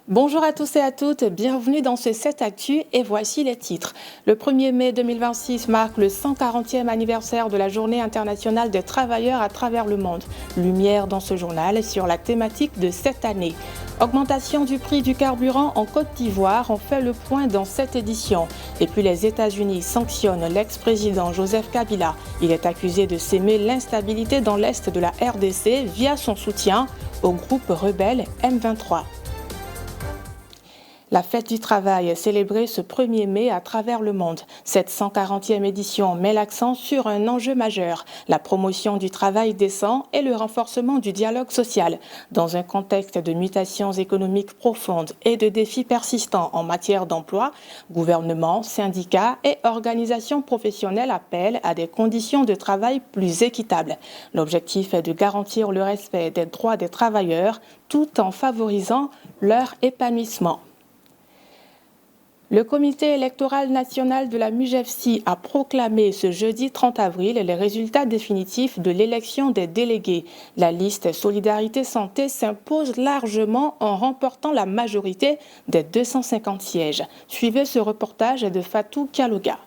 Bonjour à tous et à toutes, bienvenue dans ce 7 Actu et voici les titres. Le 1er mai 2026 marque le 140e anniversaire de la Journée internationale des travailleurs à travers le monde. Lumière dans ce journal sur la thématique de cette année. Augmentation du prix du carburant en Côte d'Ivoire, on fait le point dans cette édition. Et puis les États-Unis sanctionnent l'ex-président Joseph Kabila. Il est accusé de s'aimer l'instabilité dans l'est de la RDC via son soutien au groupe rebelle M23. La fête du travail est célébrée ce 1er mai à travers le monde. Cette 140e édition met l'accent sur un enjeu majeur, la promotion du travail décent et le renforcement du dialogue social. Dans un contexte de mutations économiques profondes et de défis persistants en matière d'emploi, gouvernements, syndicats et organisations professionnelles appellent à des conditions de travail plus équitables. L'objectif est de garantir le respect des droits des travailleurs tout en favorisant leur épanouissement. Le comité électoral national de la MUJEFSI a proclamé ce jeudi 30 avril les résultats définitifs de l'élection des délégués. La liste Solidarité Santé s'impose largement en remportant la majorité des 250 sièges. Suivez ce reportage de Fatou Kaloga.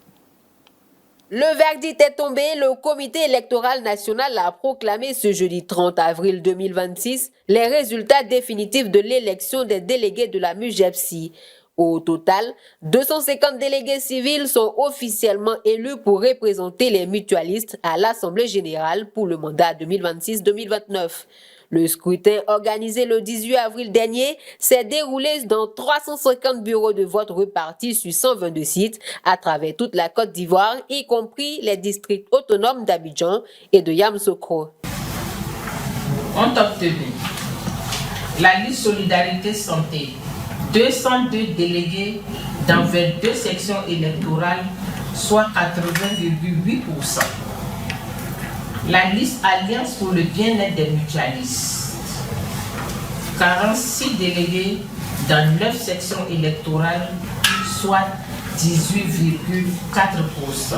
Le verdict est tombé, le comité électoral national a proclamé ce jeudi 30 avril 2026 les résultats définitifs de l'élection des délégués de la MUJEFSI. Au total, 250 délégués civils sont officiellement élus pour représenter les mutualistes à l'Assemblée générale pour le mandat 2026-2029. Le scrutin organisé le 18 avril dernier s'est déroulé dans 350 bureaux de vote repartis sur 122 sites à travers toute la Côte d'Ivoire, y compris les districts autonomes d'Abidjan et de Yamoussoukro. Ont obtenu la liste Solidarité Santé 202 délégués dans 22 sections électorales, soit 80,8%. La liste Alliance pour le bien-être des mutualistes, 46 délégués dans 9 sections électorales, soit 18,4%.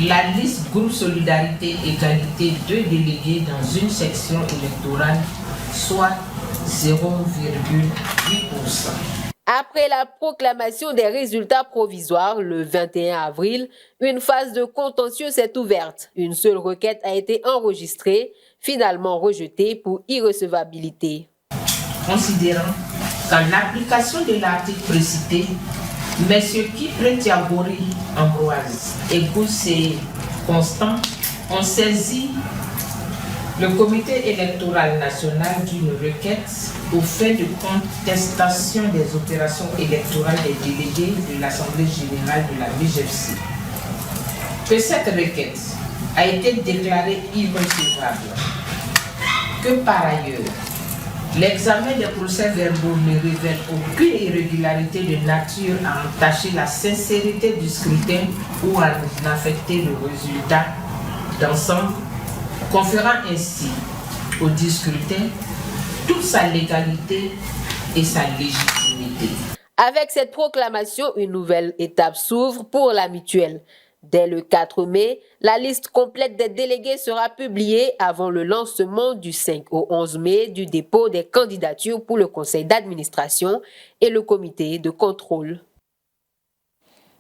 La liste Groupe Solidarité Égalité, 2 délégués dans une section électorale, soit 0,8%. Après la proclamation des résultats provisoires le 21 avril, une phase de contentieux s'est ouverte. Une seule requête a été enregistrée, finalement rejetée pour irrecevabilité. Considérant qu'en application de l'article précité, M. Kipre Thiagory Ambroise et Goussé Constant ont saisi le comité électoral national d'une requête au fait de contestation des opérations électorales des délégués de l'Assemblée générale de la MUJEFSI. Que cette requête a été déclarée irrecevable. Que par ailleurs, l'examen des procès-verbaux ne révèle aucune irrégularité de nature à entacher la sincérité du scrutin ou à affecter le résultat d'ensemble, conférant ainsi au scrutin toute sa légalité et sa légitimité. Avec cette proclamation, une nouvelle étape s'ouvre pour la mutuelle. Dès le 4 mai, la liste complète des délégués sera publiée avant le lancement du 5 au 11 mai du dépôt des candidatures pour le conseil d'administration et le comité de contrôle.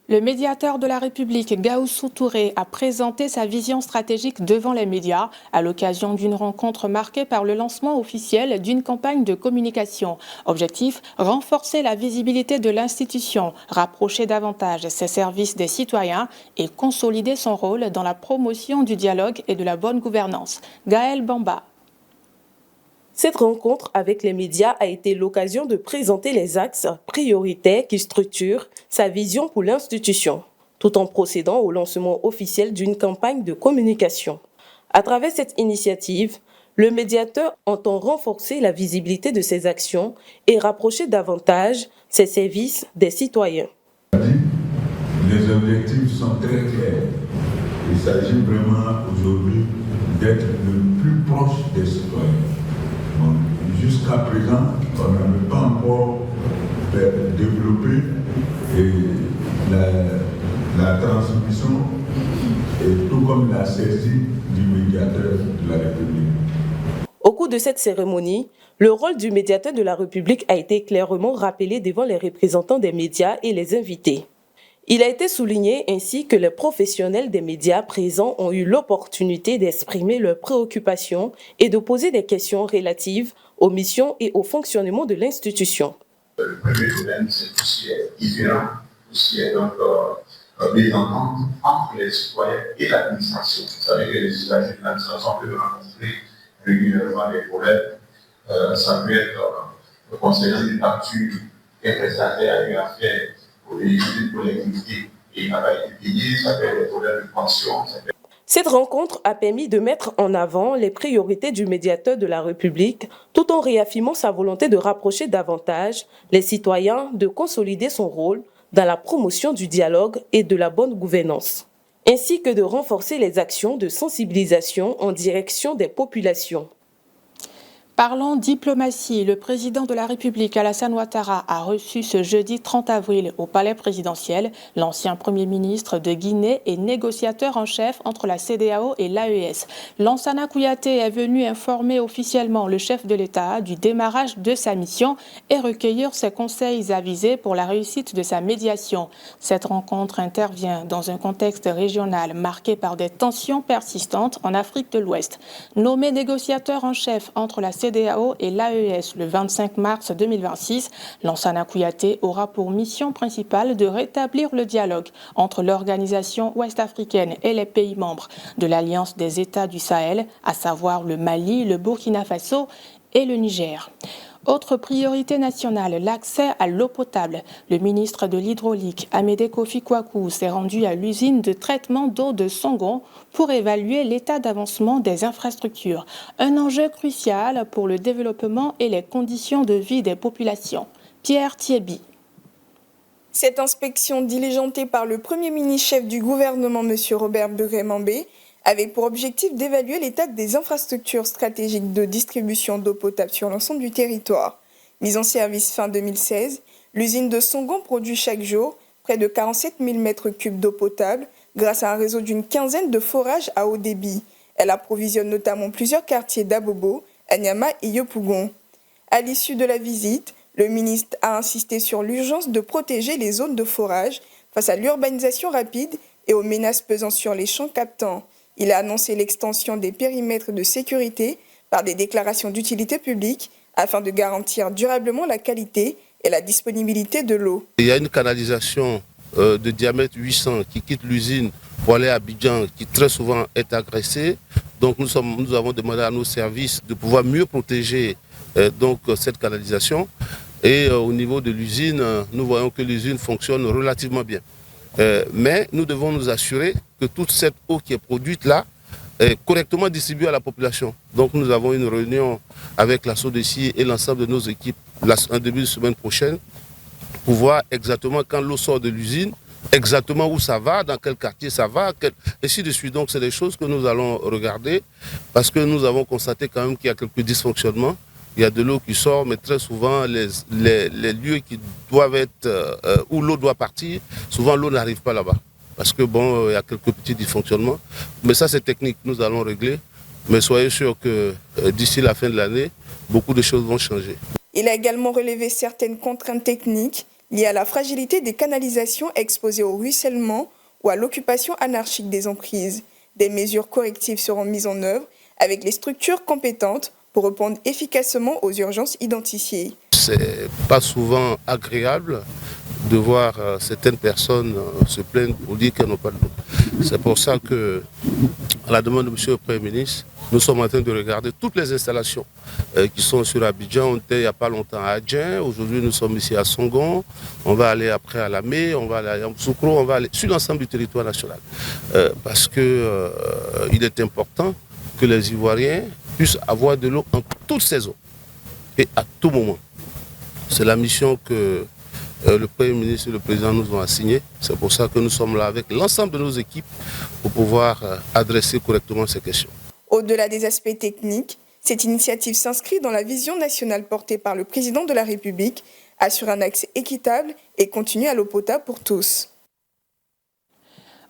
Le médiateur de la République, Gaoussou Touré, a présenté sa vision stratégique devant les médias à l'occasion d'une rencontre marquée par le lancement officiel d'une campagne de communication. Objectif, renforcer la visibilité de l'institution, rapprocher davantage ses services des citoyens et consolider son rôle dans la promotion du dialogue et de la bonne gouvernance. Gaël Bamba. Cette rencontre avec les médias a été l'occasion de présenter les axes prioritaires qui structurent sa vision pour l'institution, tout en procédant au lancement officiel d'une campagne de communication. À travers cette initiative, le médiateur entend renforcer la visibilité de ses actions et rapprocher davantage ses services des citoyens. Les objectifs sont très clairs. Il s'agit vraiment aujourd'hui d'être le plus proche des citoyens. Jusqu'à présent, on n'avait pas encore développé la transmission et tout comme la saisie du médiateur de la République. Au cours de cette cérémonie, le rôle du médiateur de la République a été clairement rappelé devant les représentants des médias et les invités. Il a été souligné ainsi que les professionnels des médias présents ont eu l'opportunité d'exprimer leurs préoccupations et de poser des questions relatives aux missions et au fonctionnement de l'institution. Le premier domaine, c'est tout ce qui est différent, tout ce qui est donc mésentente entre les citoyens et l'administration. Vous savez que les citoyens et l'administration peuvent rencontrer régulièrement des problèmes. Ça peut être concernant des factures qu'un prestataire a eu à faire pour les collectivités et il n'a pas été payé, ça peut être des problèmes de pension. Cette rencontre a permis de mettre en avant les priorités du médiateur de la République, tout en réaffirmant sa volonté de rapprocher davantage les citoyens, de consolider son rôle dans la promotion du dialogue et de la bonne gouvernance, ainsi que de renforcer les actions de sensibilisation en direction des populations. Parlons diplomatie, le président de la République, Alassane Ouattara, a reçu ce jeudi 30 avril au palais présidentiel l'ancien Premier ministre de Guinée et négociateur en chef entre la CEDEAO et l'AES. Lansana Kouyaté est venu informer officiellement le chef de l'État du démarrage de sa mission et recueillir ses conseils avisés pour la réussite de sa médiation. Cette rencontre intervient dans un contexte régional marqué par des tensions persistantes en Afrique de l'Ouest. Nommé négociateur en chef entre la CEDEAO et l'AES le 25 mars 2026, Lansana Kouyaté aura pour mission principale de rétablir le dialogue entre l'organisation ouest-africaine et les pays membres de l'Alliance des États du Sahel, à savoir le Mali, le Burkina Faso et le Niger. Autre priorité nationale, l'accès à l'eau potable. Le ministre de l'Hydraulique, Amédée Kofi Kouakou, s'est rendu à l'usine de traitement d'eau de Songon pour évaluer l'état d'avancement des infrastructures. Un enjeu crucial pour le développement et les conditions de vie des populations. Pierre Thiebi. Cette inspection diligentée par le Premier ministre chef du gouvernement, M. Robert Buré-Mambé, avait pour objectif d'évaluer l'état des infrastructures stratégiques de distribution d'eau potable sur l'ensemble du territoire. Mise en service fin 2016, l'usine de Songon produit chaque jour près de 47 000 m3 d'eau potable grâce à un réseau d'une quinzaine de forages à haut débit. Elle approvisionne notamment plusieurs quartiers d'Abobo, Anyama et Yopougon. À l'issue de la visite, le ministre a insisté sur l'urgence de protéger les zones de forage face à l'urbanisation rapide et aux menaces pesant sur les champs captants. Il a annoncé l'extension des périmètres de sécurité par des déclarations d'utilité publique afin de garantir durablement la qualité et la disponibilité de l'eau. Il y a une canalisation de diamètre 800 qui quitte l'usine pour aller à Abidjan qui très souvent est agressée. Donc nous avons demandé à nos services de pouvoir mieux protéger cette canalisation. Et au niveau de l'usine, nous voyons que l'usine fonctionne relativement bien. Mais nous devons nous assurer que toute cette eau qui est produite là est correctement distribuée à la population. Donc nous avons une réunion avec la SODECI et l'ensemble de nos équipes en début de semaine prochaine pour voir exactement quand l'eau sort de l'usine, exactement où ça va, dans quel quartier ça va, et ainsi de suite. Donc c'est des choses que nous allons regarder parce que nous avons constaté quand même qu'il y a quelques dysfonctionnements. Il y a de l'eau qui sort, mais très souvent, les lieux qui doivent être, où l'eau doit partir, souvent l'eau n'arrive pas là-bas. Parce que il y a quelques petits dysfonctionnements. Mais ça, c'est technique, nous allons régler. Mais soyez sûrs que d'ici la fin de l'année, beaucoup de choses vont changer. Il a également relevé certaines contraintes techniques liées à la fragilité des canalisations exposées au ruissellement ou à l'occupation anarchique des emprises. Des mesures correctives seront mises en œuvre avec les structures compétentes pour répondre efficacement aux urgences identifiées. C'est pas souvent agréable de voir certaines personnes se plaindre pour dire qu'elles n'ont pas de l'eau. C'est pour ça que, à la demande de M. le Premier ministre, nous sommes en train de regarder toutes les installations qui sont sur Abidjan. On était il n'y a pas longtemps à Adjen, aujourd'hui nous sommes ici à Songon, on va aller après à Lamé, on va aller à Yamoussoukro, on va aller sur l'ensemble du territoire national. Parce qu'il est important que les Ivoiriens puissent avoir de l'eau en toute saison et à tout moment. C'est la mission que le Premier ministre et le Président nous ont assignée. C'est pour ça que nous sommes là avec l'ensemble de nos équipes pour pouvoir adresser correctement ces questions. Au-delà des aspects techniques, cette initiative s'inscrit dans la vision nationale portée par le Président de la République, assurer un accès équitable et continu à l'eau potable pour tous.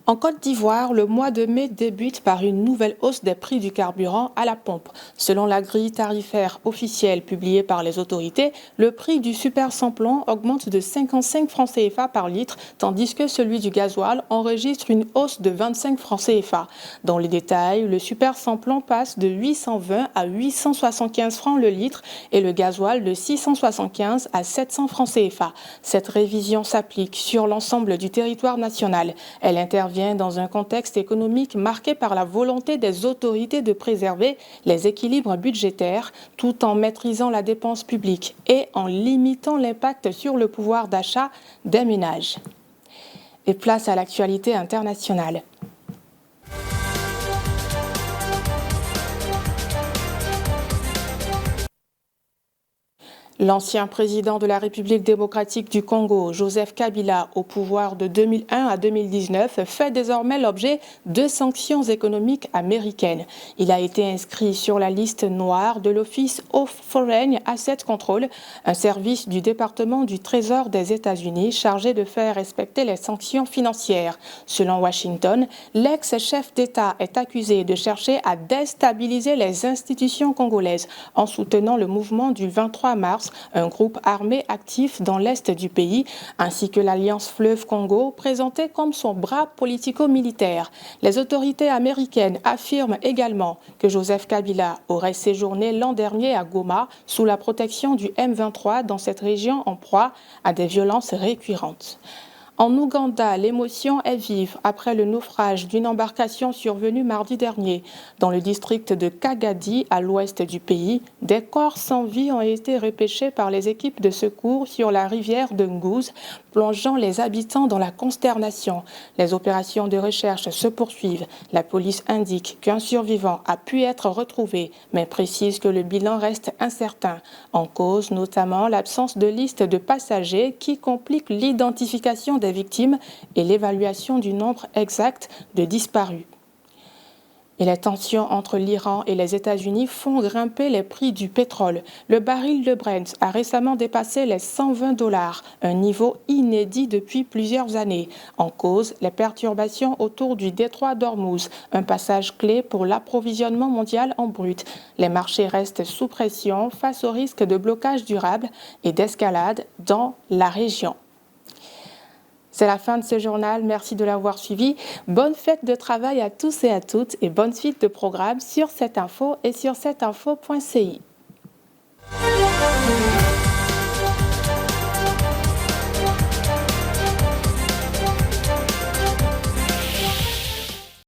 En Côte d'Ivoire, le mois de mai débute par une nouvelle hausse des prix du carburant à la pompe. Selon la grille tarifaire officielle publiée par les autorités, le prix du super sans-plomb augmente de 55 francs CFA par litre, tandis que celui du gasoil enregistre une hausse de 25 francs CFA. Dans les détails, le super sans-plomb passe de 820 à 875 francs le litre et le gasoil de 675 à 700 francs CFA. Cette révision s'applique sur l'ensemble du territoire national. Elle intervient dans un contexte économique marqué par la volonté des autorités de préserver les équilibres budgétaires tout en maîtrisant la dépense publique et en limitant l'impact sur le pouvoir d'achat des ménages. Et place à l'actualité internationale. L'ancien président de la République démocratique du Congo, Joseph Kabila, au pouvoir de 2001 à 2019, fait désormais l'objet de sanctions économiques américaines. Il a été inscrit sur la liste noire de l'Office of Foreign Asset Control, un service du département du Trésor des États-Unis chargé de faire respecter les sanctions financières. Selon Washington, l'ex-chef d'État est accusé de chercher à déstabiliser les institutions congolaises en soutenant le mouvement du 23 mars, un groupe armé actif dans l'est du pays, ainsi que l'Alliance Fleuve Congo, présenté comme son bras politico-militaire. Les autorités américaines affirment également que Joseph Kabila aurait séjourné l'an dernier à Goma sous la protection du M23 dans cette région en proie à des violences récurrentes. En Ouganda, l'émotion est vive après le naufrage d'une embarcation survenue mardi dernier. Dans le district de Kagadi, à l'ouest du pays, des corps sans vie ont été repêchés par les équipes de secours sur la rivière de Ngouze, plongeant les habitants dans la consternation. Les opérations de recherche se poursuivent. La police indique qu'un survivant a pu être retrouvé, mais précise que le bilan reste incertain. En cause, notamment, l'absence de liste de passagers qui complique l'identification des victimes et l'évaluation du nombre exact de disparus. Et les tensions entre l'Iran et les États-Unis font grimper les prix du pétrole. Le baril de Brent a récemment dépassé les $120, un niveau inédit depuis plusieurs années. En cause, les perturbations autour du détroit d'Ormuz, un passage clé pour l'approvisionnement mondial en brut. Les marchés restent sous pression face au risque de blocage durable et d'escalade dans la région. C'est la fin de ce journal, merci de l'avoir suivi. Bonne fête de travail à tous et à toutes et bonne suite de programmes sur cette info et sur cetteinfo.ci.